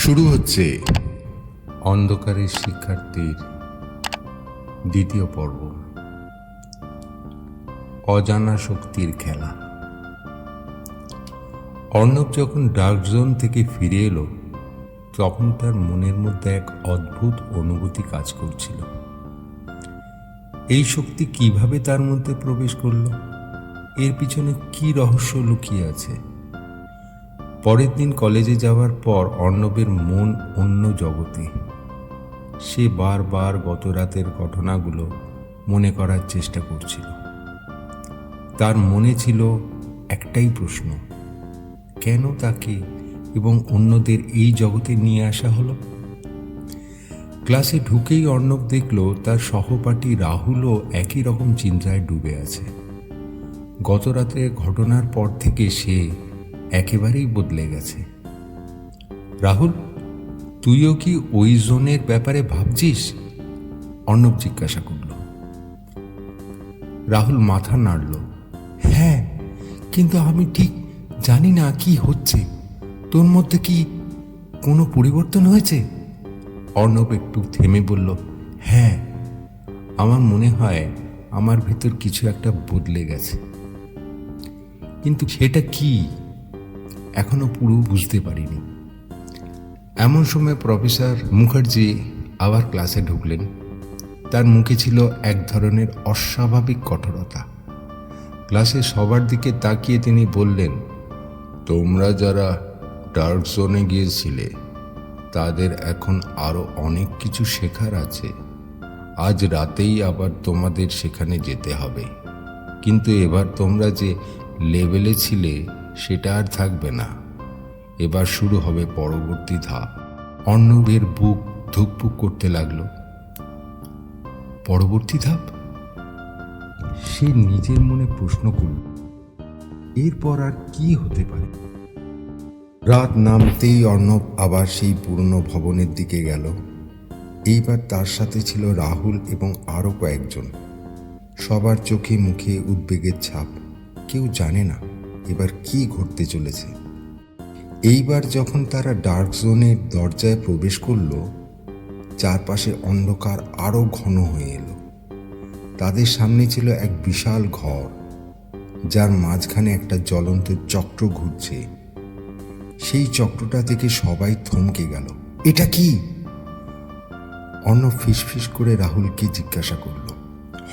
শুরু হচ্ছে অন্ধকারের শিক্ষার্থীর দ্বিতীয় পর্ব, অজানা শক্তির খেলা। অর্ণব যখন ডার্ক জোন থেকে ফিরে এলো তখন তার মনের মধ্যে এক অদ্ভুত অনুভূতি কাজ করছিল। এই শক্তি কিভাবে তার মধ্যে প্রবেশ করলো, এর পিছনে কি রহস্য লুকিয়ে আছে। পরের দিন কলেজে যাওয়ার পর অর্ণবের মন অন্য জগতে। সে বারবার গত রাতের ঘটনাগুলো মনে করার চেষ্টা করছিল। তার মনে ছিল একটাই প্রশ্ন, কেন তাকে এবং অন্যদের এই জগতে নিয়ে আসা হলো। ক্লাসে ঢুকেই অর্ণব দেখল তার সহপাঠী রাহুলও একই রকম চিন্তায় ডুবে আছে। গত রাতের ঘটনার পর থেকে সে একেবারেই বদলে গেছে। রাহুল, তুইও কি ওই জোনের ব্যাপারে ভাবছিস? অর্ণব জিজ্ঞাসা করল। রাহুল মাথা নাড়ল। হ্যাঁ, কিন্তু আমি ঠিক জানি না কি হচ্ছে। তোর মধ্যে কি কোনো পরিবর্তন হয়েছে? অর্ণব একটু থেমে বলল, হ্যাঁ, আমার মনে হয় আমার ভিতর কিছু একটা বদলে গেছে, কিন্তু সেটা কি এখনো পুরো বুঝতে পারিনি। এমন সময় প্রফেসর মুখার্জি আবার ক্লাসে ঢুকলেন। তার মুখে ছিল এক ধরনের অস্বাভাবিক কঠোরতা। ক্লাসে সবার দিকে তাকিয়ে তিনি বললেন, তোমরা যারা ডার্ক জোনে গিয়েছিলে তাদের এখন আরো অনেক কিছু শেখার আছে। আজ রাতেই আবার তোমাদের সেখানে যেতে হবে, কিন্তু এবার তোমরা যে লেভেলে ছিলে সেটা আর থাকবে না। এবার শুরু হবে পরবর্তী ধাপ। অর্ণবের বুক ধুকপুক করতে লাগলো। পরবর্তী ধাপ? সে নিজের মনে প্রশ্ন করল, এরপর আর কি হতে পারে। রাত নামতেই অর্ণব আবার সেই পুরনো ভবনের দিকে গেল। এইবার তার সাথে ছিল রাহুল এবং আরও কয়েকজন। সবার চোখে মুখে উদ্বেগের ছাপ। কেউ জানে না এবার কি ঘটতে চলেছে। এইবার যখন তারা ডার্ক জোনের দরজায় প্রবেশ করল, চারপাশে অন্ধকার আরও ঘন হয়ে এলো। তাদের সামনে ছিল এক বিশাল ঘর, যার মাঝখানে একটা জ্বলন্ত চক্র ঘুরছে। সেই চক্রটা থেকে সবাই থমকে গেল। এটা কি? অর্ণব ফিসফিস করে রাহুলকে জিজ্ঞাসা করল।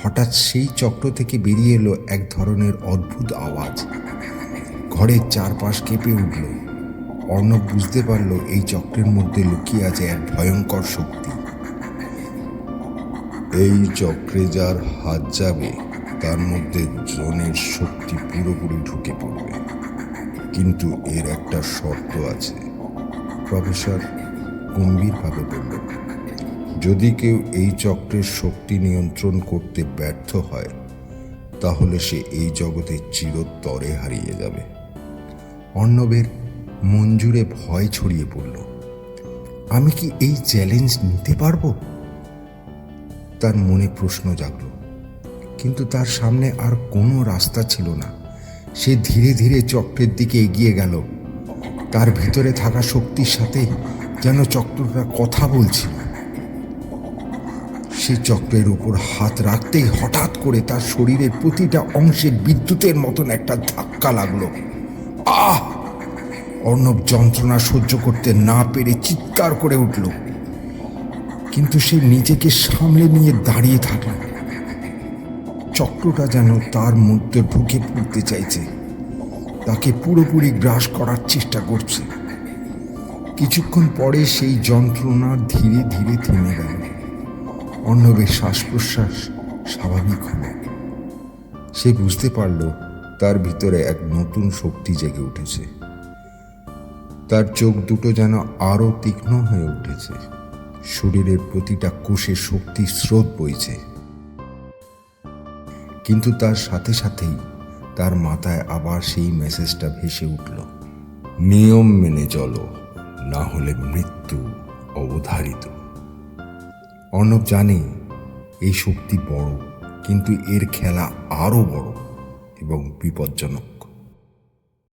হঠাৎ সেই চক্র থেকে বেরিয়ে এলো এক ধরনের অদ্ভুত আওয়াজ। ঘরের চারপাশ কেঁপে উঠল। অর্ণব বুঝতে পারল এই চক্রের মধ্যে লুকিয়ে আছে এক ভয়ঙ্কর শক্তি। এই চক্রে যার হাত যাবে তার মধ্যে জোনের শক্তি পুরোপুরি ঢুকে পড়বে, কিন্তু এর একটা শর্ত আছে, প্রফেসর গম্ভীরভাবে বললেন। যদি কেউ এই চক্রের শক্তি নিয়ন্ত্রণ করতে ব্যর্থ হয় তাহলে সে এই জগতে চিরতরে হারিয়ে যাবে। অর্ণবের মন জুড়ে ভয় ছড়িয়ে পড়ল। আমি কি এই চ্যালেঞ্জ নিতে পারবো? তার মনে প্রশ্ন জাগল, কিন্তু তার সামনে আর কোনো রাস্তা ছিল না। সে ধীরে ধীরে চক্রের দিকে এগিয়ে গেল। তার ভিতরে থাকা শক্তির সাথে যেন চক্রটা কথা বলছিল। সে চক্রের উপর হাত রাখতেই হঠাৎ করে তার শরীরের প্রতিটা অংশে বিদ্যুতের মতন একটা ধাক্কা লাগলো। আহ! অর্ণব যন্ত্রণা সহ্য করতে না পেরে চিৎকার করে উঠল, কিন্তু সে নিজেকে সামলে নিয়ে দাঁড়িয়ে থাকল। চক্রটা যেন তার মধ্যে ঢুকে পড়তে চাইছে, তাকে পুরোপুরি গ্রাস করার চেষ্টা করছে। কিছুক্ষণ পরে সেই যন্ত্রণা ধীরে ধীরে থেমে গেল। অর্ণবের শ্বাস প্রশ্বাস স্বাভাবিক হল। সে বুঝতে পারল তার ভিতরে এক নতুন শক্তি জেগে উঠেছে। তার চোখ দুটো যেন আরো তীক্ষ্ণ হয়ে উঠেছে। শরীরের প্রতিটা কোষে শক্তির স্রোত বইছে। কিন্তু তার সাথে সাথেই তার মাথায় আবার সেই মেসেজটা ভেসে উঠল, নিয়ম মেনে চলো, না হলে মৃত্যু অবধারিত। অর্ণব জানে এই শক্তি বড়, কিন্তু এর খেলা আরো বড় এবং বিপজ্জনক।